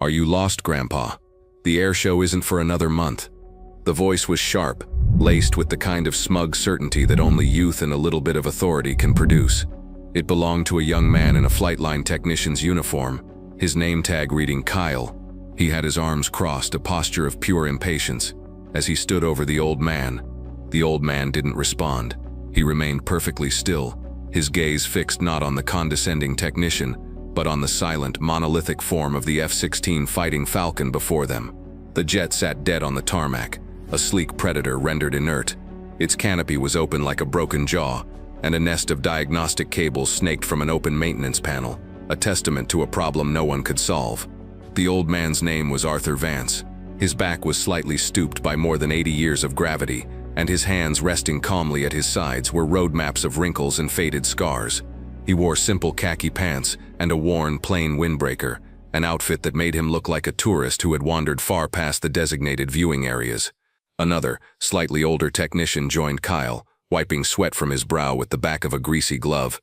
"Are you lost, Grandpa? The air show isn't for another month." The voice was sharp, laced with the kind of smug certainty that only youth and a little bit of authority can produce. It belonged to a young man in a flightline technician's uniform, his name tag reading Kyle. He had his arms crossed, a posture of pure impatience. As he stood over the old man didn't respond. He remained perfectly still, his gaze fixed not on the condescending technician, but on the silent, monolithic form of the F-16 Fighting Falcon before them. The jet sat dead on the tarmac, a sleek predator rendered inert. Its canopy was open like a broken jaw, and a nest of diagnostic cables snaked from an open maintenance panel, a testament to a problem no one could solve. The old man's name was Arthur Vance. His back was slightly stooped by more than 80 years of gravity, and his hands resting calmly at his sides were roadmaps of wrinkles and faded scars. He wore simple khaki pants and a worn, plain windbreaker, an outfit that made him look like a tourist who had wandered far past the designated viewing areas. Another, slightly older technician joined Kyle, wiping sweat from his brow with the back of a greasy glove.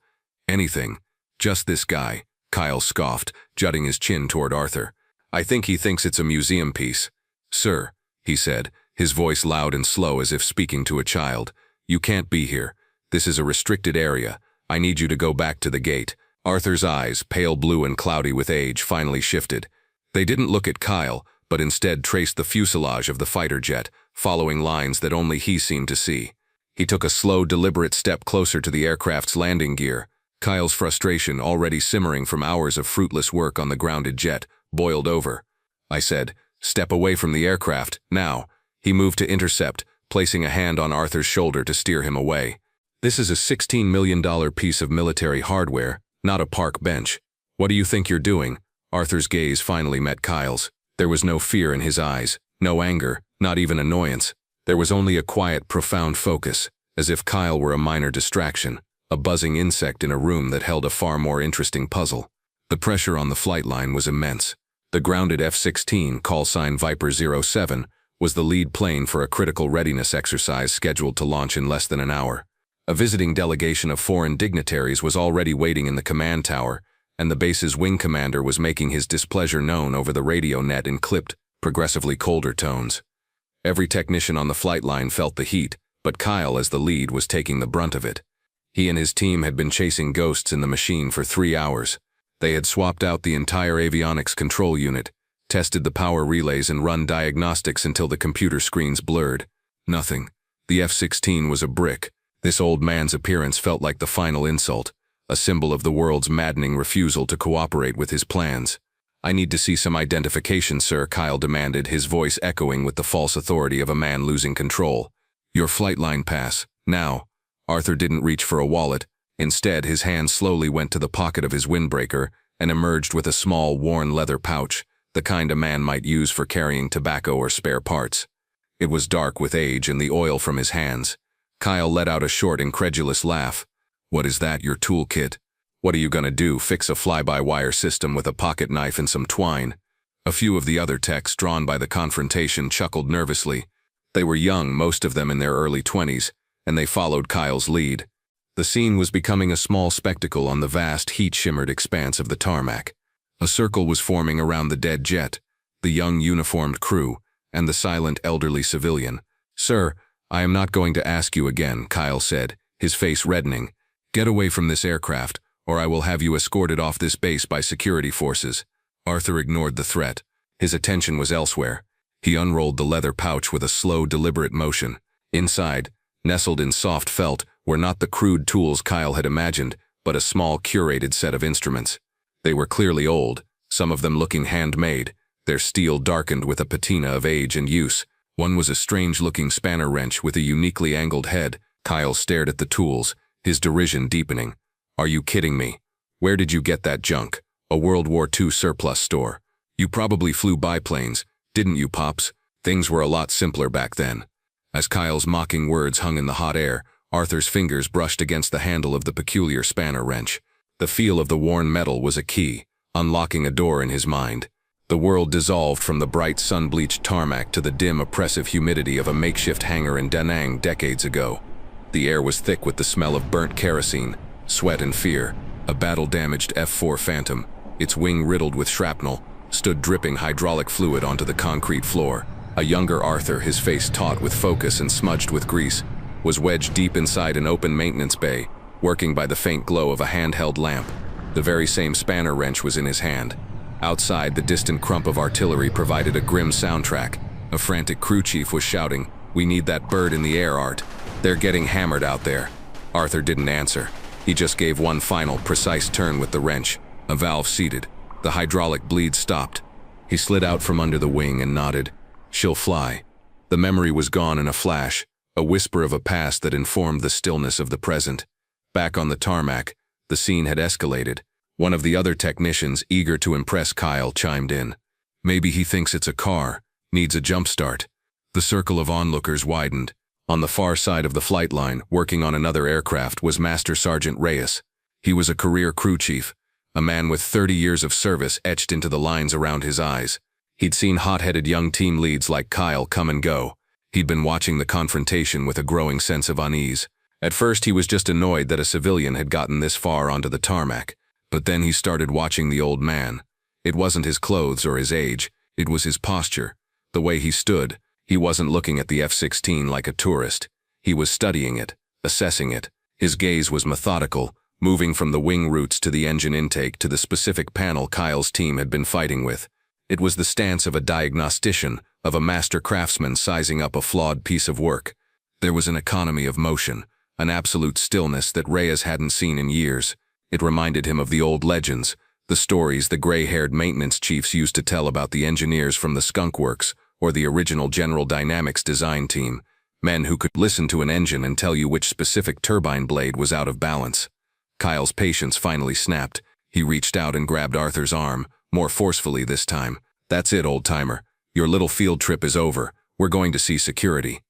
"Anything. Just this guy," Kyle scoffed, jutting his chin toward Arthur. "I think he thinks it's a museum piece." "Sir," he said, his voice loud and slow as if speaking to a child, "you can't be here. This is a restricted area. I need you to go back to the gate." Arthur's eyes, pale blue and cloudy with age, finally shifted. They didn't look at Kyle, but instead traced the fuselage of the fighter jet, following lines that only he seemed to see. He took a slow, deliberate step closer to the aircraft's landing gear. Kyle's frustration, already simmering from hours of fruitless work on the grounded jet, boiled over. "I said, step away from the aircraft, now." He moved to intercept, placing a hand on Arthur's shoulder to steer him away. "This is a $16 million piece of military hardware, not a park bench. What do you think you're doing?" Arthur's gaze finally met Kyle's. There was no fear in his eyes, no anger, not even annoyance. There was only a quiet, profound focus, as if Kyle were a minor distraction, a buzzing insect in a room that held a far more interesting puzzle. The pressure on the flight line was immense. The grounded F-16, callsign Viper 07, was the lead plane for a critical readiness exercise scheduled to launch in less than an hour. A visiting delegation of foreign dignitaries was already waiting in the command tower, and the base's wing commander was making his displeasure known over the radio net in clipped, progressively colder tones. Every technician on the flight line felt the heat, but Kyle, as the lead, was taking the brunt of it. He and his team had been chasing ghosts in the machine for 3 hours. They had swapped out the entire avionics control unit, tested the power relays and run diagnostics until the computer screens blurred. Nothing. The F-16 was a brick. This old man's appearance felt like the final insult, a symbol of the world's maddening refusal to cooperate with his plans. "I need to see some identification, sir," Kyle demanded, his voice echoing with the false authority of a man losing control. "Your flight line pass, now." Arthur didn't reach for a wallet. Instead, his hand slowly went to the pocket of his windbreaker and emerged with a small, worn leather pouch, the kind a man might use for carrying tobacco or spare parts. It was dark with age and the oil from his hands. Kyle let out a short, incredulous laugh. "What is that, your toolkit? What are you gonna do, fix a fly-by-wire system with a pocket knife and some twine?" A few of the other techs, drawn by the confrontation, chuckled nervously. They were young, most of them in their early 20s, and they followed Kyle's lead. The scene was becoming a small spectacle on the vast, heat-shimmered expanse of the tarmac. A circle was forming around the dead jet, the young uniformed crew, and the silent elderly civilian. "Sir, I am not going to ask you again," Kyle said, his face reddening. "Get away from this aircraft, or I will have you escorted off this base by security forces." Arthur ignored the threat. His attention was elsewhere. He unrolled the leather pouch with a slow, deliberate motion. Inside, nestled in soft felt, were not the crude tools Kyle had imagined, but a small, curated set of instruments. They were clearly old, some of them looking handmade, their steel darkened with a patina of age and use. One was a strange-looking spanner wrench with a uniquely angled head. Kyle stared at the tools, his derision deepening. "Are you kidding me? Where did you get that junk? A World War II surplus store. You probably flew biplanes, didn't you, Pops? Things were a lot simpler back then." As Kyle's mocking words hung in the hot air, Arthur's fingers brushed against the handle of the peculiar spanner wrench. The feel of the worn metal was a key, unlocking a door in his mind. The world dissolved from the bright sun-bleached tarmac to the dim, oppressive humidity of a makeshift hangar in Da Nang decades ago. The air was thick with the smell of burnt kerosene, sweat and fear. A battle-damaged F-4 Phantom, its wing riddled with shrapnel, stood dripping hydraulic fluid onto the concrete floor. A younger Arthur, his face taut with focus and smudged with grease, was wedged deep inside an open maintenance bay, working by the faint glow of a handheld lamp. The very same spanner wrench was in his hand. Outside, the distant crump of artillery provided a grim soundtrack. A frantic crew chief was shouting, "We need that bird in the air, Art. They're getting hammered out there." Arthur didn't answer. He just gave one final, precise turn with the wrench. A valve seated. The hydraulic bleed stopped. He slid out from under the wing and nodded. "She'll fly." The memory was gone in a flash, a whisper of a past that informed the stillness of the present. Back on the tarmac, the scene had escalated. One of the other technicians, eager to impress Kyle, chimed in. "Maybe he thinks it's a car, needs a jump start." The circle of onlookers widened. On the far side of the flight line, working on another aircraft, was Master Sergeant Reyes. He was a career crew chief, a man with 30 years of service etched into the lines around his eyes. He'd seen hot-headed young team leads like Kyle come and go. He'd been watching the confrontation with a growing sense of unease. At first, he was just annoyed that a civilian had gotten this far onto the tarmac. But then he started watching the old man. It wasn't his clothes or his age, it was his posture. The way he stood. He wasn't looking at the F-16 like a tourist. He was studying it, assessing it. His gaze was methodical, moving from the wing roots to the engine intake to the specific panel Kyle's team had been fighting with. It was the stance of a diagnostician, of a master craftsman sizing up a flawed piece of work. There was an economy of motion, an absolute stillness that Reyes hadn't seen in years. It reminded him of the old legends, the stories the gray-haired maintenance chiefs used to tell about the engineers from the Skunk Works or the original General Dynamics design team, men who could listen to an engine and tell you which specific turbine blade was out of balance. Kyle's patience finally snapped. He reached out and grabbed Arthur's arm, more forcefully this time. "That's it, old-timer. Your little field trip is over. We're going to see security."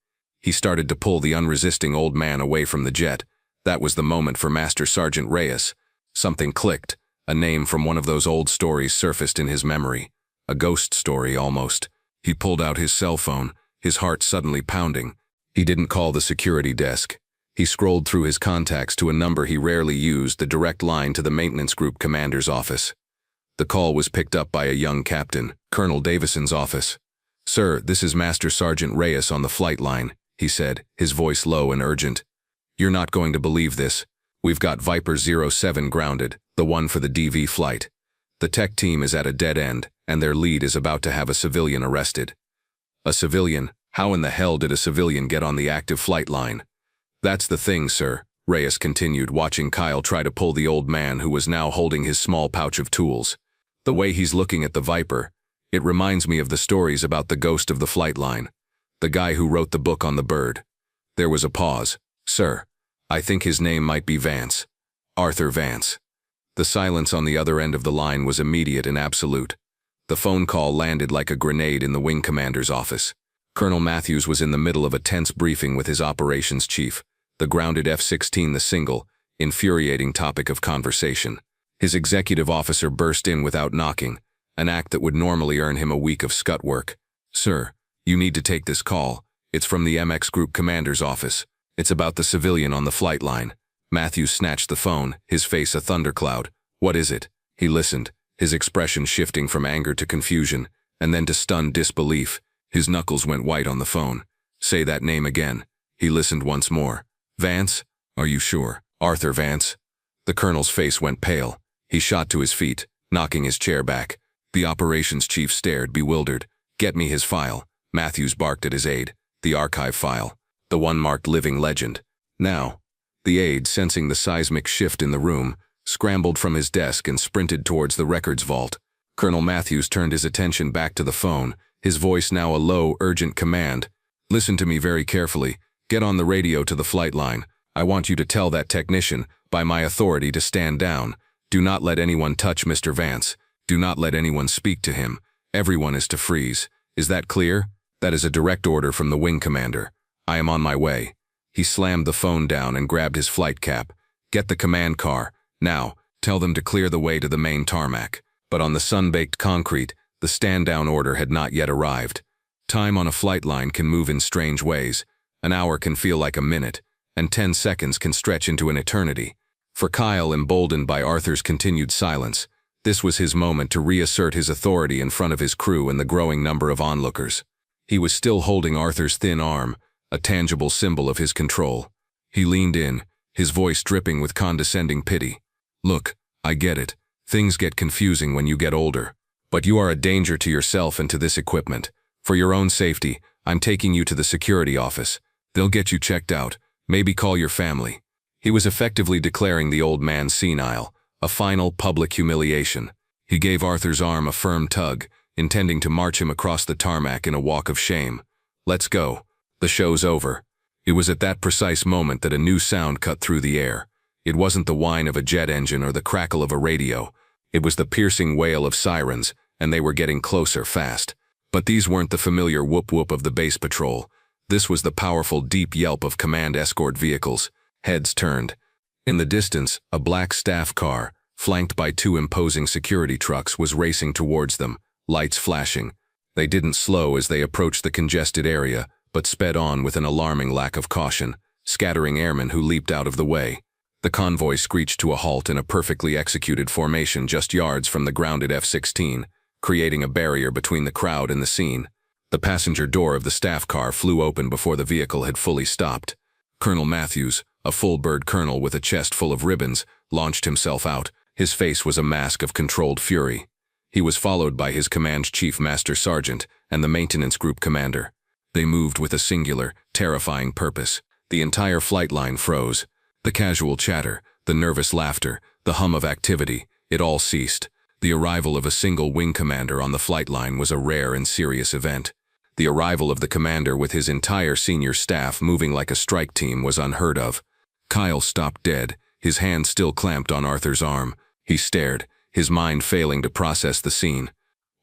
He started to pull the unresisting old man away from the jet. That was the moment for Master Sergeant Reyes. Something clicked. A name from one of those old stories surfaced in his memory. A ghost story, almost. He pulled out his cell phone, his heart suddenly pounding. He didn't call the security desk. He scrolled through his contacts to a number he rarely used, the direct line to the maintenance group commander's office. The call was picked up by a young captain, Colonel Davison's office. "Sir, this is Master Sergeant Reyes on the flight line," he said, his voice low and urgent. "You're not going to believe this. We've got Viper 07 grounded, the one for the DV flight. The tech team is at a dead end, and their lead is about to have a civilian arrested." "A civilian? How in the hell did a civilian get on the active flight line?" "That's the thing, sir," Reyes continued, watching Kyle try to pull the old man who was now holding his small pouch of tools. "The way he's looking at the Viper, it reminds me of the stories about the ghost of the flight line. The guy who wrote the book on the bird." There was a pause. "Sir, I think his name might be Vance. Arthur Vance." The silence on the other end of the line was immediate and absolute. The phone call landed like a grenade in the wing commander's office. Colonel Matthews was in the middle of a tense briefing with his operations chief, the grounded F-16, the single, infuriating topic of conversation. His executive officer burst in without knocking, an act that would normally earn him a week of scut work. "Sir, you need to take this call. It's from the MX Group commander's office. It's about the civilian on the flight line." Matthews snatched the phone, his face a thundercloud. "What is it?" He listened, his expression shifting from anger to confusion, and then to stunned disbelief. His knuckles went white on the phone. "Say that name again." He listened once more. "Vance? Are you sure? Arthur Vance?" The colonel's face went pale. He shot to his feet, knocking his chair back. The operations chief stared, bewildered. "Get me his file," Matthews barked at his aide. "The archive file. The one marked living legend. Now." The aide, sensing the seismic shift in the room, scrambled from his desk and sprinted towards the records vault. Colonel Matthews turned his attention back to the phone, his voice now a low, urgent command. "Listen to me very carefully. Get on the radio to the flight line. I want you to tell that technician, by my authority, to stand down. Do not let anyone touch Mr. Vance. Do not let anyone speak to him. Everyone is to freeze. Is that clear? That is a direct order from the wing commander. I am on my way." He slammed the phone down and grabbed his flight cap. "Get the command car. Now, tell them to clear the way to the main tarmac." But on the sun-baked concrete, the stand-down order had not yet arrived. Time on a flight line can move in strange ways. An hour can feel like a minute, and 10 seconds can stretch into an eternity. For Kyle, emboldened by Arthur's continued silence, This was his moment to reassert his authority in front of his crew and the growing number of onlookers. He was still holding Arthur's thin arm, a tangible symbol of his control. He leaned in, his voice dripping with condescending pity. "Look, I get it. Things get confusing when you get older. But you are a danger to yourself and to this equipment. For your own safety, I'm taking you to the security office. They'll get you checked out. Maybe call your family." He was effectively declaring the old man senile, a final public humiliation. He gave Arthur's arm a firm tug, intending to march him across the tarmac in a walk of shame. "Let's go. The show's over." It was at that precise moment that a new sound cut through the air. It wasn't the whine of a jet engine or the crackle of a radio. It was the piercing wail of sirens, and they were getting closer fast. But these weren't the familiar whoop-whoop of the base patrol. This was the powerful deep yelp of command escort vehicles. Heads turned. In the distance, a black staff car, flanked by two imposing security trucks, was racing towards them, lights flashing. They didn't slow as they approached the congested area, but sped on with an alarming lack of caution, scattering airmen who leaped out of the way. The convoy screeched to a halt in a perfectly executed formation just yards from the grounded F-16, creating a barrier between the crowd and the scene. The passenger door of the staff car flew open before the vehicle had fully stopped. Colonel Matthews, a full-bird colonel with a chest full of ribbons, launched himself out. His face was a mask of controlled fury. He was followed by his command chief master sergeant and the maintenance group commander. They moved with a singular, terrifying purpose. The entire flight line froze. The casual chatter, the nervous laughter, the hum of activity, it all ceased. The arrival of a single wing commander on the flight line was a rare and serious event. The arrival of the commander with his entire senior staff moving like a strike team was unheard of. Kyle stopped dead, his hand still clamped on Arthur's arm. He stared, his mind failing to process the scene.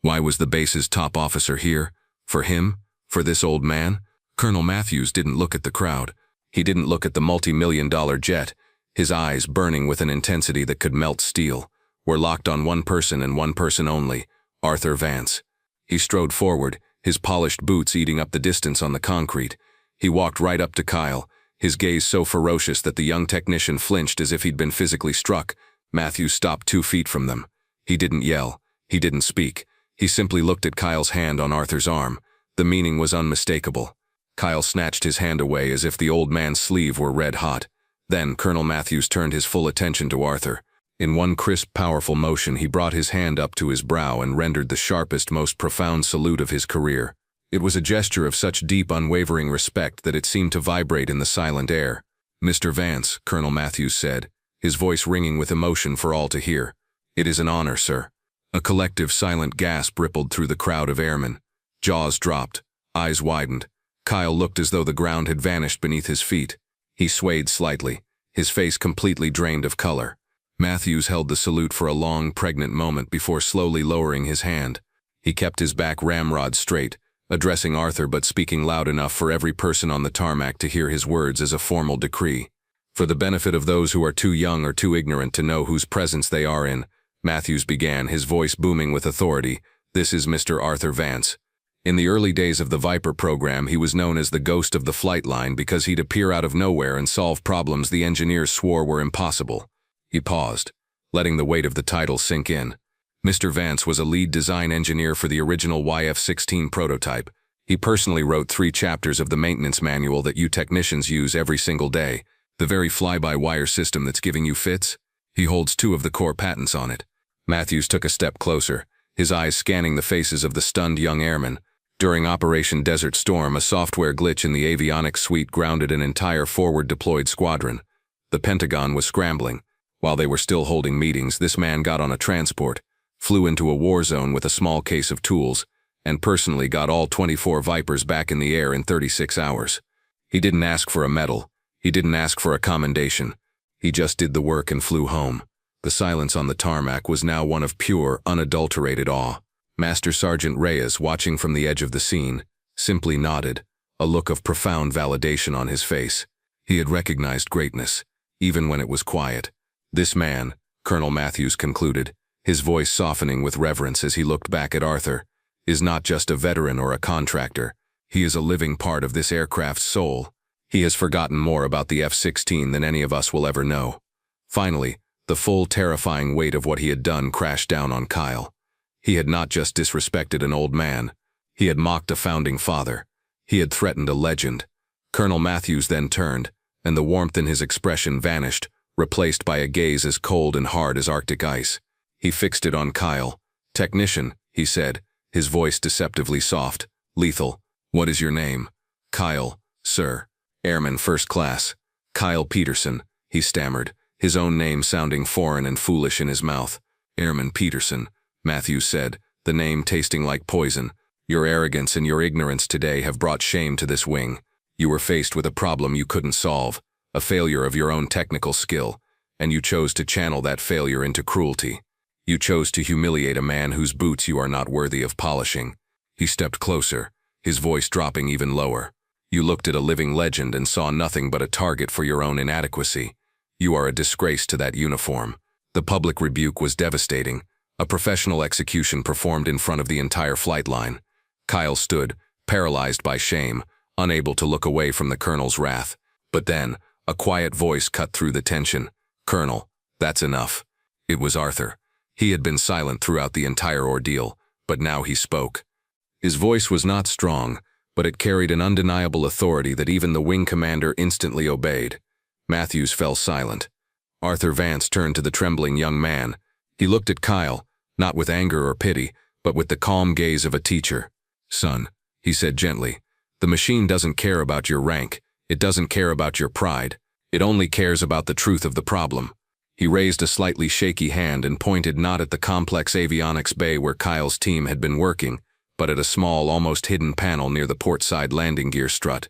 Why was the base's top officer here? For him? For this old man? Colonel Matthews didn't look at the crowd. He didn't look at the multi-million-dollar jet. His eyes, burning with an intensity that could melt steel, were locked on one person and one person only, Arthur Vance. He strode forward, his polished boots eating up the distance on the concrete. He walked right up to Kyle, his gaze so ferocious that the young technician flinched as if he'd been physically struck. Matthews stopped 2 feet from them. He didn't yell. He didn't speak. He simply looked at Kyle's hand on Arthur's arm. The meaning was unmistakable. Kyle snatched his hand away as if the old man's sleeve were red hot. Then Colonel Matthews turned his full attention to Arthur. In one crisp, powerful motion, he brought his hand up to his brow and rendered the sharpest, most profound salute of his career. It was a gesture of such deep, unwavering respect that it seemed to vibrate in the silent air. "Mr. Vance," Colonel Matthews said, his voice ringing with emotion for all to hear. "It is an honor, sir." A collective, silent gasp rippled through the crowd of airmen. Jaws dropped, eyes widened. Kyle looked as though the ground had vanished beneath his feet. He swayed slightly, his face completely drained of color. Matthews held the salute for a long, pregnant moment before slowly lowering his hand. He kept his back ramrod straight, addressing Arthur but speaking loud enough for every person on the tarmac to hear his words as a formal decree. For the benefit of those who are too young or too ignorant to know whose presence they are in, Matthews began, his voice booming with authority. "This is Mr. Arthur Vance. In the early days of the Viper program, he was known as the ghost of the flight line because he'd appear out of nowhere and solve problems the engineers swore were impossible." He paused, letting the weight of the title sink in. Mr. Vance was a lead design engineer for the original YF-16 prototype. He personally wrote 3 chapters of the maintenance manual that you technicians use every single day, the very fly-by-wire system that's giving you fits. He holds 2 of the core patents on it. Matthews took a step closer, his eyes scanning the faces of the stunned young airmen. During Operation Desert Storm, a software glitch in the avionics suite grounded an entire forward-deployed squadron. The Pentagon was scrambling. While they were still holding meetings, this man got on a transport, flew into a war zone with a small case of tools, and personally got all 24 Vipers back in the air in 36 hours. He didn't ask for a medal. He didn't ask for a commendation. He just did the work and flew home. The silence on the tarmac was now one of pure, unadulterated awe. Master Sergeant Reyes, watching from the edge of the scene, simply nodded, a look of profound validation on his face. He had recognized greatness, even when it was quiet. "This man," Colonel Matthews concluded, his voice softening with reverence as he looked back at Arthur, "is not just a veteran or a contractor. He is a living part of this aircraft's soul. He has forgotten more about the F-16 than any of us will ever know." Finally, The full, terrifying weight of what he had done crashed down on Kyle. He had not just disrespected an old man. He had mocked a founding father. He had threatened a legend. Colonel Matthews then turned, and the warmth in his expression vanished, replaced by a gaze as cold and hard as Arctic ice. He fixed it on Kyle. "Technician," he said, his voice deceptively soft. "Lethal. What is your name?" "Kyle, sir. Airman first class. Kyle Peterson," he stammered, his own name sounding foreign and foolish in his mouth. "Airman Peterson," Matthews said, the name tasting like poison. "Your arrogance and your ignorance today have brought shame to this wing. You were faced with a problem you couldn't solve, a failure of your own technical skill, and you chose to channel that failure into cruelty. You chose to humiliate a man whose boots you are not worthy of polishing." He stepped closer, his voice dropping even lower. "You looked at a living legend and saw nothing but a target for your own inadequacy. You are a disgrace to that uniform." The public rebuke was devastating, a professional execution performed in front of the entire flight line. Kyle stood, paralyzed by shame, unable to look away from the colonel's wrath. But then, a quiet voice cut through the tension. "Colonel, that's enough." It was Arthur. He had been silent throughout the entire ordeal, but now he spoke. His voice was not strong, but it carried an undeniable authority that even the wing commander instantly obeyed. Matthews fell silent. Arthur Vance turned to the trembling young man. He looked at Kyle, not with anger or pity, but with the calm gaze of a teacher. "Son," he said gently, "the machine doesn't care about your rank. It doesn't care about your pride. It only cares about the truth of the problem." He raised a slightly shaky hand and pointed not at the complex avionics bay where Kyle's team had been working, but at a small, almost hidden panel near the portside landing gear strut.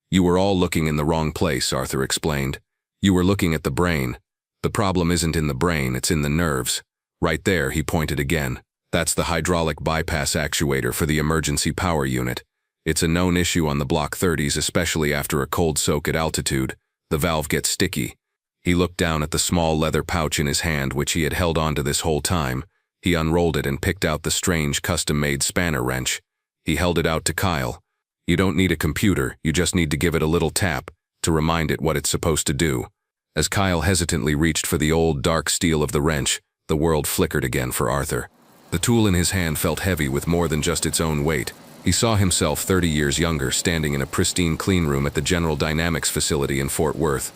"You were all looking in the wrong place," Arthur explained. "You were looking at the brain. The problem isn't in the brain, it's in the nerves. Right there," he pointed again. "That's the hydraulic bypass actuator for the emergency power unit. It's a known issue on the Block 30s, especially after a cold soak at altitude. The valve gets sticky." He looked down at the small leather pouch in his hand which he had held onto this whole time. He unrolled it and picked out the strange custom-made spanner wrench. He held it out to Kyle. "You don't need a computer, you just need to give it a little tap to remind it what it's supposed to do." As Kyle hesitantly reached for the old, dark steel of the wrench, the world flickered again for Arthur. The tool in his hand felt heavy with more than just its own weight. He saw himself 30 years younger, standing in a pristine clean room at the General Dynamics facility in Fort Worth.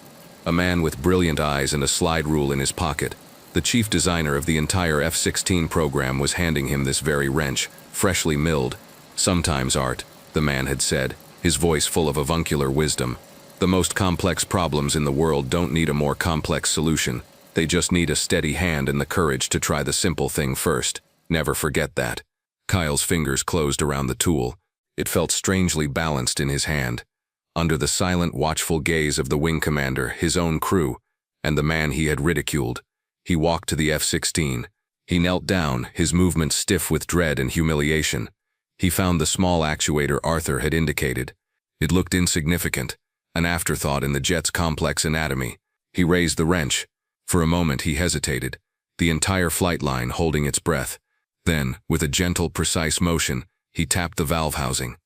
A man with brilliant eyes and a slide rule in his pocket. The chief designer of the entire F-16 program was handing him this very wrench, freshly milled. "Sometimes, Art," the man had said, his voice full of avuncular wisdom, "the most complex problems in the world don't need a more complex solution. They just need a steady hand and the courage to try the simple thing first. Never forget that." Kyle's fingers closed around the tool. It felt strangely balanced in his hand. Under the silent, watchful gaze of the wing commander, his own crew, and the man he had ridiculed, he walked to the F-16. He knelt down, his movements stiff with dread and humiliation. He found the small actuator Arthur had indicated. It looked insignificant, an afterthought in the jet's complex anatomy. He raised the wrench. For a moment he hesitated, the entire flight line holding its breath. Then, with a gentle, precise motion, he tapped the valve housing.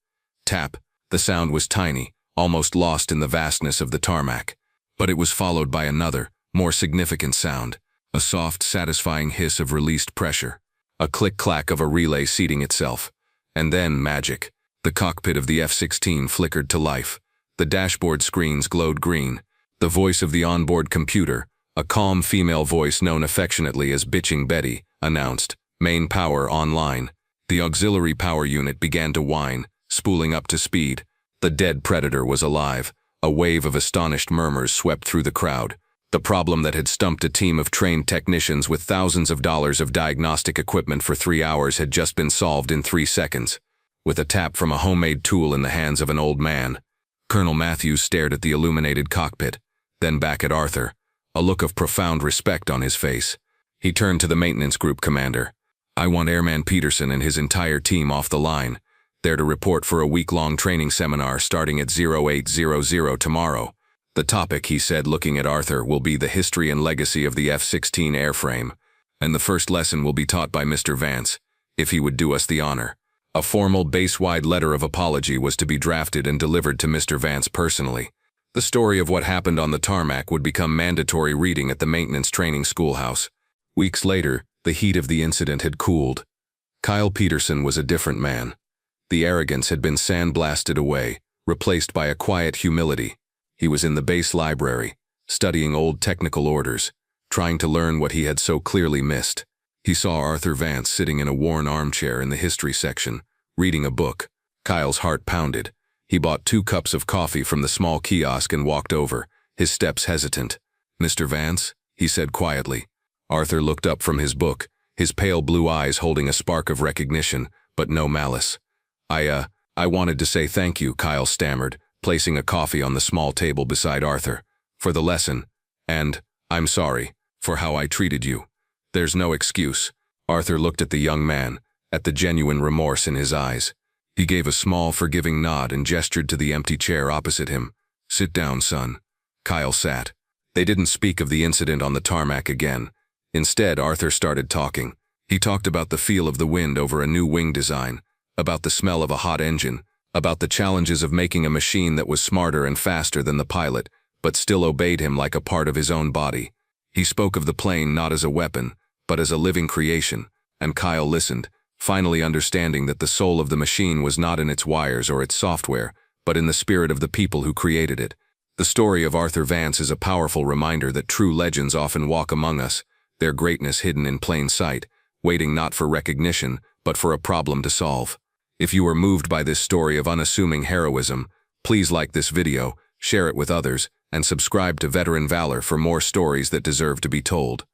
Tap. The sound was tiny, almost lost in the vastness of the tarmac. But it was followed by another, more significant sound. A soft, satisfying hiss of released pressure. A click-clack of a relay seating itself. And then magic. The cockpit of the F-16 flickered to life. The dashboard screens glowed green. The voice of the onboard computer, a calm female voice known affectionately as Bitching Betty, announced, "Main power online." The auxiliary power unit began to whine, spooling up to speed. The dead predator was alive. A wave of astonished murmurs swept through the crowd. The problem that had stumped a team of trained technicians with thousands of dollars of diagnostic equipment for 3 hours had just been solved in 3 seconds. With a tap from a homemade tool in the hands of an old man. Colonel Matthews stared at the illuminated cockpit, then back at Arthur, a look of profound respect on his face. He turned to the maintenance group commander. "I want Airman Peterson and his entire team off the line. They're to report for a week-long training seminar starting at 0800 tomorrow. The topic," he said, looking at Arthur, "will be the history and legacy of the F-16 airframe. And the first lesson will be taught by Mr. Vance, if he would do us the honor." A formal base-wide letter of apology was to be drafted and delivered to Mr. Vance personally. The story of what happened on the tarmac would become mandatory reading at the maintenance training schoolhouse. Weeks later, the heat of the incident had cooled. Kyle Peterson was a different man. The arrogance had been sandblasted away, replaced by a quiet humility. He was in the base library, studying old technical orders, trying to learn what he had so clearly missed. He saw Arthur Vance sitting in a worn armchair in the history section, reading a book. Kyle's heart pounded. He bought 2 cups of coffee from the small kiosk and walked over, his steps hesitant. "Mr. Vance?" he said quietly. Arthur looked up from his book, his pale blue eyes holding a spark of recognition, but no malice. I wanted to say thank you," Kyle stammered, placing a coffee on the small table beside Arthur, "for the lesson, and I'm sorry for how I treated you." "There's no excuse." Arthur looked at the young man, at the genuine remorse in his eyes. He gave a small, forgiving nod and gestured to the empty chair opposite him. "Sit down, son." Kyle sat. They didn't speak of the incident on the tarmac again. Instead, Arthur started talking. He talked about the feel of the wind over a new wing design, about the smell of a hot engine, about the challenges of making a machine that was smarter and faster than the pilot, but still obeyed him like a part of his own body. He spoke of the plane not as a weapon, but as a living creation, and Kyle listened, finally understanding that the soul of the machine was not in its wires or its software, but in the spirit of the people who created it. The story of Arthur Vance is a powerful reminder that true legends often walk among us, their greatness hidden in plain sight, waiting not for recognition, but for a problem to solve. If you were moved by this story of unassuming heroism, please like this video, share it with others, and subscribe to Veteran Valor for more stories that deserve to be told.